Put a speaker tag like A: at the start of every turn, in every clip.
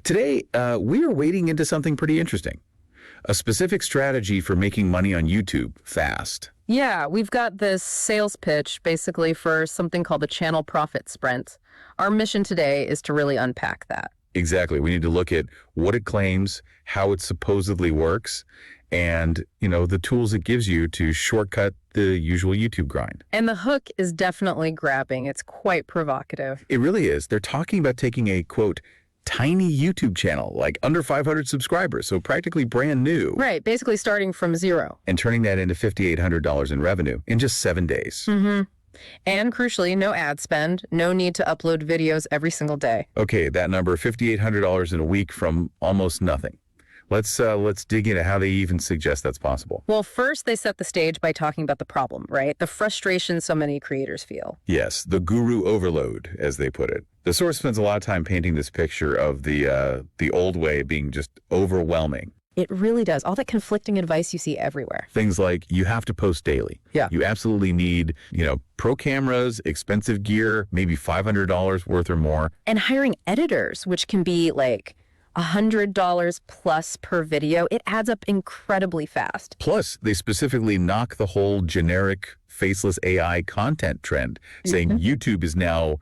A: Today, we are wading into something pretty interesting. A specific strategy for making money on YouTube fast.
B: Yeah, we've got this sales pitch basically for something called the channel profit sprint. Our mission today is to really unpack that.
A: Exactly. We need to look at what it claims, how it supposedly works, and, the tools it gives you to shortcut the usual YouTube grind.
B: And the hook is definitely grabbing. It's quite provocative.
A: It really is. They're talking about taking a, quote, tiny YouTube channel, like under 500 subscribers, so practically brand new.
B: Right, basically starting from zero.
A: And turning that into $5,800 in revenue in just 7 days.
B: Mm-hmm. And crucially, no ad spend, no need to upload videos every single day.
A: Okay, that number, $5,800 in a week from almost nothing. Let's dig into how they even suggest that's possible.
B: Well, first they set the stage by talking about the problem, right? The frustration so many creators feel.
A: Yes, the guru overload, as they put it. The source spends a lot of time painting this picture of the old way being just overwhelming.
B: It really does. All that conflicting advice you see everywhere.
A: Things like you have to post daily.
B: Yeah.
A: You absolutely need, pro cameras, expensive gear, maybe $500 worth or more.
B: And hiring editors, which can be like $100 plus per video, it adds up incredibly fast.
A: Plus, they specifically knock the whole generic faceless AI content trend, saying YouTube is now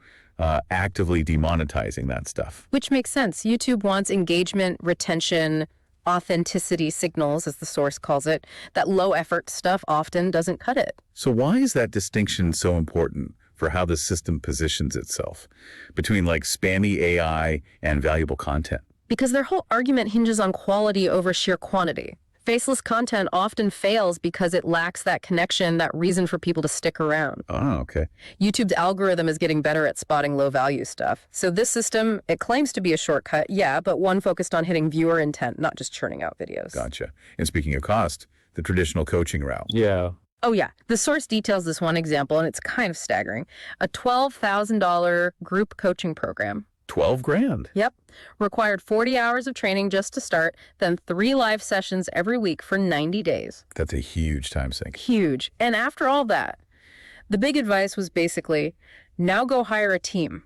A: actively demonetizing that stuff.
B: Which makes sense. YouTube wants engagement, retention, authenticity signals, as the source calls it. That low effort stuff often doesn't cut it.
A: So why is that distinction so important for how the system positions itself between like spammy AI and valuable content?
B: Because their whole argument hinges on quality over sheer quantity. Faceless content often fails because it lacks that connection, that reason for people to stick around.
A: Oh, okay.
B: YouTube's algorithm is getting better at spotting low-value stuff. So this system, it claims to be a shortcut, yeah, but one focused on hitting viewer intent, not just churning out videos.
A: Gotcha. And speaking of cost, the traditional coaching route.
C: Yeah.
B: Oh, yeah. The source details this one example, and it's kind of staggering. A $12,000 group coaching program.
A: 12 grand.
B: Yep. Required 40 hours of training just to start, then 3 live sessions every week for 90 days.
A: That's a huge time sink.
B: Huge. And after all that, the big advice was basically, now go hire a team.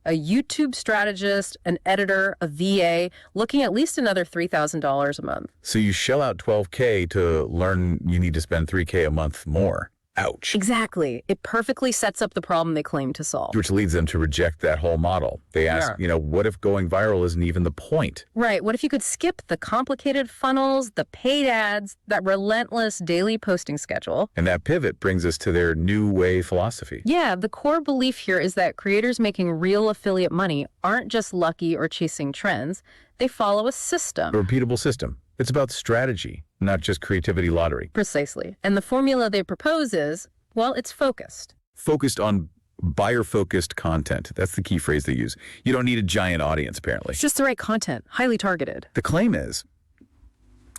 B: A YouTube strategist, an editor, a VA, looking at least another $3,000 a month.
A: So you shell out $12K to learn you need to spend $3K a month more. Ouch.
B: Exactly. It perfectly sets up the problem they claim to solve.
A: Which leads them to reject that whole model. They ask, what if going viral isn't even the point?
B: Right. What if you could skip the complicated funnels, the paid ads, that relentless daily posting schedule?
A: And that pivot brings us to their new way philosophy.
B: Yeah, the core belief here is that creators making real affiliate money aren't just lucky or chasing trends. They follow a system.
A: A repeatable system. It's about strategy, not just creativity lottery.
B: Precisely. And the formula they propose is, well, it's focused.
A: Focused on buyer-focused content. That's the key phrase they use. You don't need a giant audience, apparently.
B: It's just the right content, highly targeted.
A: The claim is,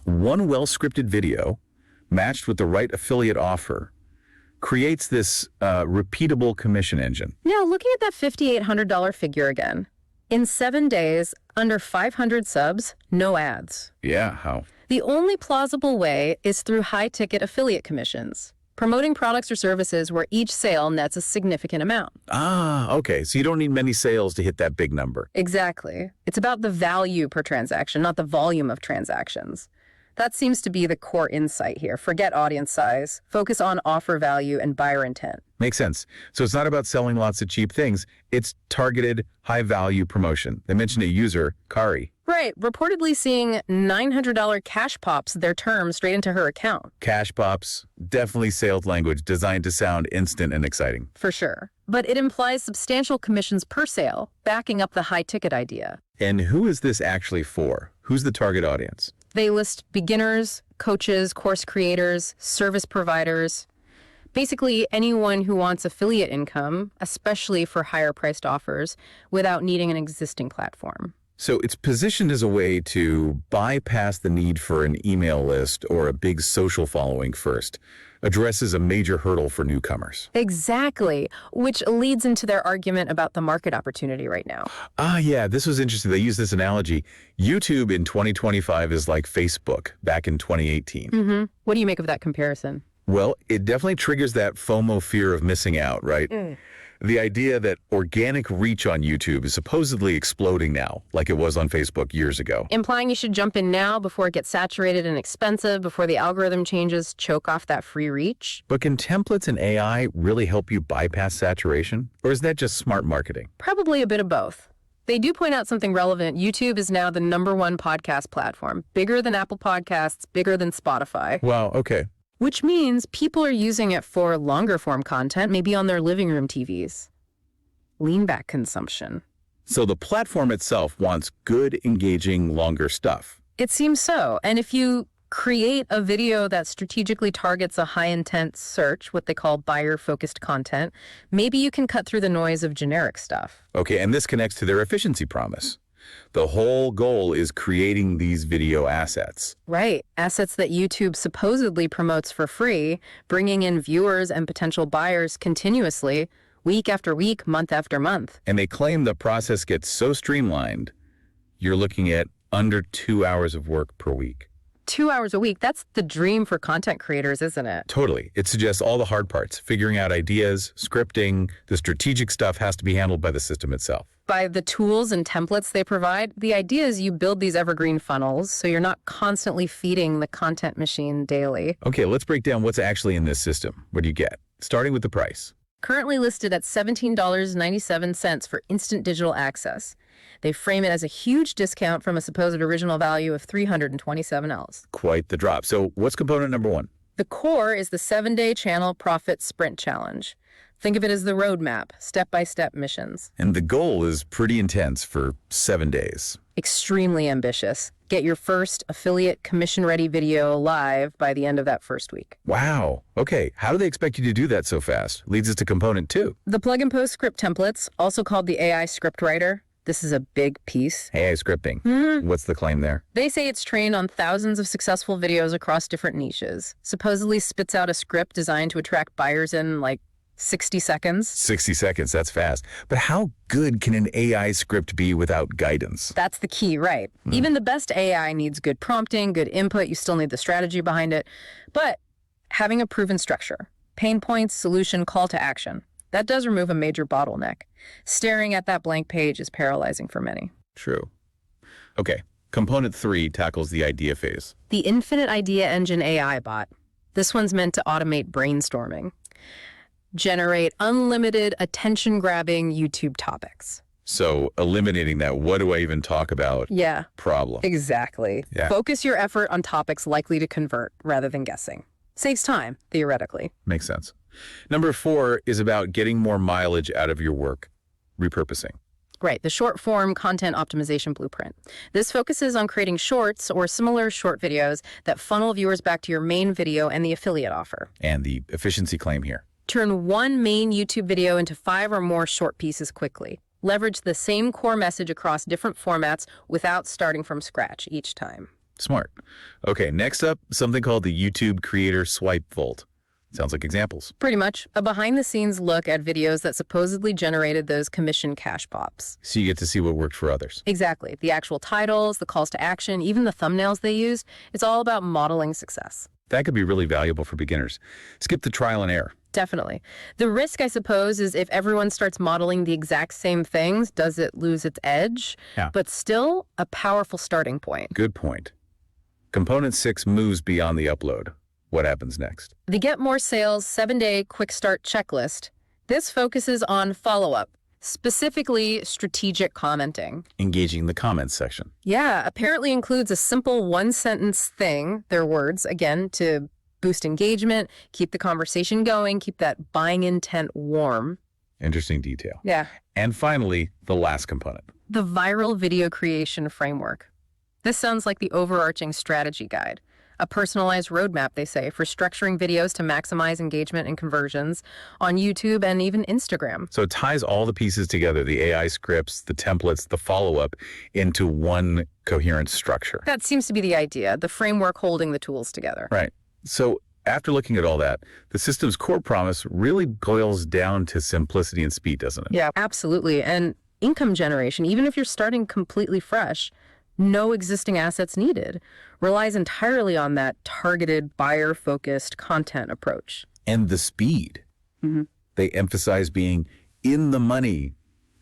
A: one well-scripted video matched with the right affiliate offer creates this repeatable commission engine.
B: Now, looking at that $5,800 figure again. In 7 days, under 500 subs, no ads.
A: Yeah, how?
B: The only plausible way is through high-ticket affiliate commissions, promoting products or services where each sale nets a significant amount.
A: Ah, okay. So you don't need many sales to hit that big number.
B: Exactly. It's about the value per transaction, not the volume of transactions. That seems to be the core insight here. Forget audience size. Focus on offer value and buyer intent.
A: Makes sense. So it's not about selling lots of cheap things. It's targeted, high-value promotion. They mentioned a user, Kari.
B: Right. Reportedly seeing $900 cash pops their term straight into her account.
A: Cash pops, definitely sales language designed to sound instant and exciting.
B: For sure. But it implies substantial commissions per sale, backing up the high-ticket idea.
A: And who is this actually for? Who's the target audience?
B: They list beginners, coaches, course creators, service providers, basically anyone who wants affiliate income, especially for higher-priced offers, without needing an existing platform.
A: So it's positioned as a way to bypass the need for an email list or a big social following first, addresses a major hurdle for newcomers.
B: Exactly, which leads into their argument about the market opportunity right now.
A: Ah, yeah, this was interesting. They use this analogy. YouTube in 2025 is like Facebook back in 2018.
B: What do you make of that comparison?
A: Well, it definitely triggers that FOMO fear of missing out, right? The idea that organic reach on YouTube is supposedly exploding now, like it was on Facebook years ago.
B: Implying you should jump in now before it gets saturated and expensive, before the algorithm changes, choke off that free reach.
A: But can templates and AI really help you bypass saturation? Or is that just smart marketing?
B: Probably a bit of both. They do point out something relevant. YouTube is now the #1 podcast platform, bigger than Apple Podcasts, bigger than Spotify.
A: Wow, okay.
B: Which means people are using it for longer form content, maybe on their living room TVs. Lean back consumption.
A: So the platform itself wants good, engaging, longer stuff.
B: It seems so. And if you create a video that strategically targets a high-intent search, what they call buyer-focused content, maybe you can cut through the noise of generic stuff.
A: Okay, and this connects to their efficiency promise. The whole goal is creating these video assets.
B: Right. Assets that YouTube supposedly promotes for free, bringing in viewers and potential buyers continuously, week after week, month after month.
A: And they claim the process gets so streamlined, you're looking at under 2 hours of work per week.
B: 2 hours a week, that's the dream for content creators, isn't it?
A: Totally. It suggests all the hard parts, figuring out ideas, scripting, the strategic stuff has to be handled by the system itself.
B: By the tools and templates they provide, the idea is you build these evergreen funnels so you're not constantly feeding the content machine daily.
A: Okay, let's break down what's actually in this system. What do you get? Starting with the price.
B: Currently listed at $17.97 for instant digital access. They frame it as a huge discount from a supposed original value of $327.
A: Quite the drop. So what's component number one?
B: The core is the 7-day channel profit sprint challenge. Think of it as the roadmap, step-by-step missions.
A: And the goal is pretty intense for 7 days.
B: Extremely ambitious. Get your first affiliate commission-ready video live by the end of that first week.
A: Wow. Okay, how do they expect you to do that so fast? Leads us to component two.
B: The plug-and-post script templates, also called the AI script writer. This is a big piece.
A: AI scripting. What's the claim there?
B: They say it's trained on thousands of successful videos across different niches. Supposedly spits out a script designed to attract buyers in, 60 seconds.
A: 60 seconds, that's fast. But how good can an AI script be without guidance?
B: That's the key, right? Even the best AI needs good prompting, good input. You still need the strategy behind it. But having a proven structure, pain points, solution, call to action, that does remove a major bottleneck. Staring at that blank page is paralyzing for many.
A: True. Okay, component 3 tackles the idea phase.
B: The Infinite Idea Engine AI bot. This one's meant to automate brainstorming. Generate unlimited attention-grabbing YouTube topics.
A: So eliminating that what do I even talk about
B: Yeah,
A: problem.
B: exactly.
A: Yeah.
B: Focus your effort on topics likely to convert rather than guessing. Saves time, theoretically.
A: Makes sense. Number 4 is about getting more mileage out of your work, repurposing.
B: Right, the short-form content optimization blueprint. This focuses on creating shorts or similar short videos that funnel viewers back to your main video and the affiliate offer.
A: And the efficiency claim here.
B: Turn one main YouTube video into 5 or more short pieces quickly. Leverage the same core message across different formats without starting from scratch each time.
A: Smart. Okay, next up, something called the YouTube Creator Swipe Vault. Sounds like examples.
B: Pretty much a behind-the-scenes look at videos that supposedly generated those commission cash pops.
A: So you get to see what worked for others.
B: Exactly. The actual titles, the calls to action, even the thumbnails they use, it's all about modeling success.
A: That could be really valuable for beginners. Skip the trial and error.
B: Definitely. The risk, I suppose, is if everyone starts modeling the exact same things, does it lose its edge?
A: Yeah.
B: But still, a powerful starting point.
A: Good point. Component 6 moves beyond the upload. What happens next?
B: The Get More Sales 7-Day Quick Start Checklist. This focuses on follow-up, specifically strategic commenting.
A: Engaging the comments section.
B: Yeah, apparently includes a simple one-sentence thing, their words, again, to boost engagement, keep the conversation going, keep that buying intent warm.
A: Interesting detail.
B: Yeah.
A: And finally, the last component.
B: The Viral Video Creation Framework. This sounds like the overarching strategy guide. A personalized roadmap, they say, for structuring videos to maximize engagement and conversions on YouTube and even Instagram.
A: So it ties all the pieces together, the AI scripts, the templates, the follow-up, into one coherent structure.
B: That seems to be the idea, the framework holding the tools together.
A: Right. So after looking at all that, the system's core promise really boils down to simplicity and speed, doesn't it?
B: Yeah, absolutely. And income generation, even if you're starting completely fresh, no existing assets needed, relies entirely on that targeted, buyer-focused content approach.
A: And the speed. They emphasize being in the money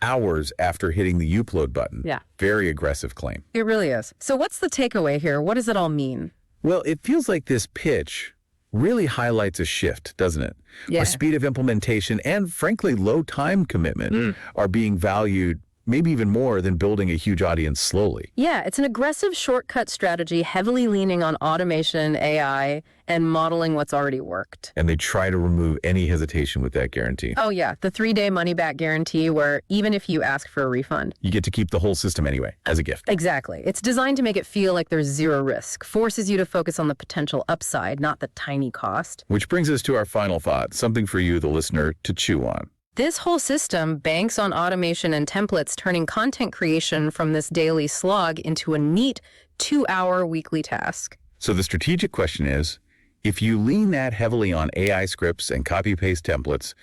A: hours after hitting the upload button.
B: Yeah.
A: Very aggressive claim.
B: It really is. So what's the takeaway here? What does it all mean?
A: Well, it feels like this pitch really highlights a shift, doesn't it?
B: Yeah.
A: Where speed of implementation and, frankly, low time commitment are being valued maybe even more than building a huge audience slowly.
B: Yeah, it's an aggressive shortcut strategy heavily leaning on automation, AI, and modeling what's already worked.
A: And they try to remove any hesitation with that guarantee.
B: Oh yeah, the 3-day money-back guarantee where even if you ask for a refund.
A: You get to keep the whole system anyway, as a gift.
B: Exactly. It's designed to make it feel like there's zero risk, forces you to focus on the potential upside, not the tiny cost.
A: Which brings us to our final thought, something for you, the listener, to chew on.
B: This whole system banks on automation and templates, turning content creation from this daily slog into a neat 2-hour weekly task.
A: So the strategic question is, if you lean that heavily on AI scripts and copy-paste templates,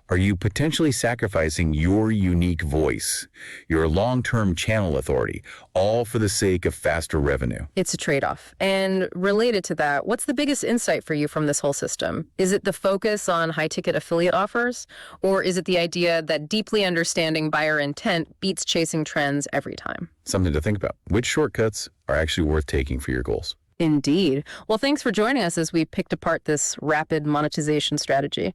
A: are you potentially sacrificing your unique voice, your long-term channel authority, all for the sake of faster revenue?
B: It's a trade-off. And related to that, what's the biggest insight for you from this whole system? Is it the focus on high-ticket affiliate offers? Or is it the idea that deeply understanding buyer intent beats chasing trends every time?
A: Something to think about. Which shortcuts are actually worth taking for your goals?
B: Indeed. Well, thanks for joining us as we picked apart this rapid monetization strategy.